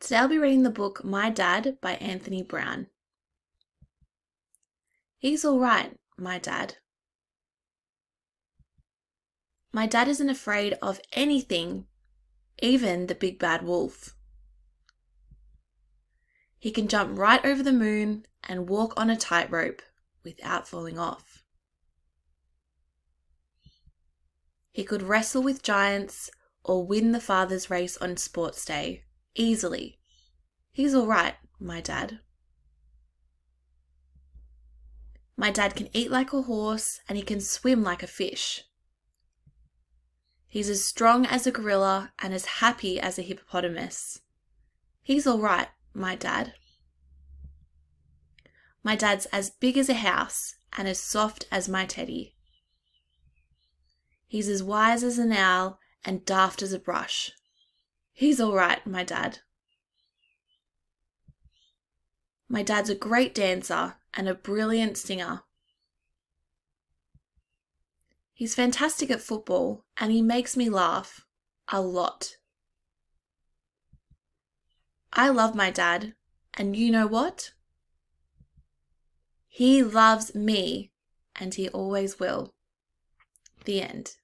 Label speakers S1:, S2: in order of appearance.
S1: Today I'll be reading the book My Dad by Anthony Browne. He's all right, my dad. My dad isn't afraid of anything, even the big bad wolf. He can jump right over the moon and walk on a tightrope without falling off. He could wrestle with giants or win the father's race on sports day easily. He's all right, my dad. My dad can eat like a horse and he can swim like a fish. He's as strong as a gorilla and as happy as a hippopotamus. He's all right, my dad. My dad's as big as a house and as soft as my teddy. He's as wise as an owl and daft as a brush. He's all right, my dad. My dad's a great dancer and a brilliant singer. He's fantastic at football and he makes me laugh a lot. I love my dad, and you know what? He loves me, and he always will. The end.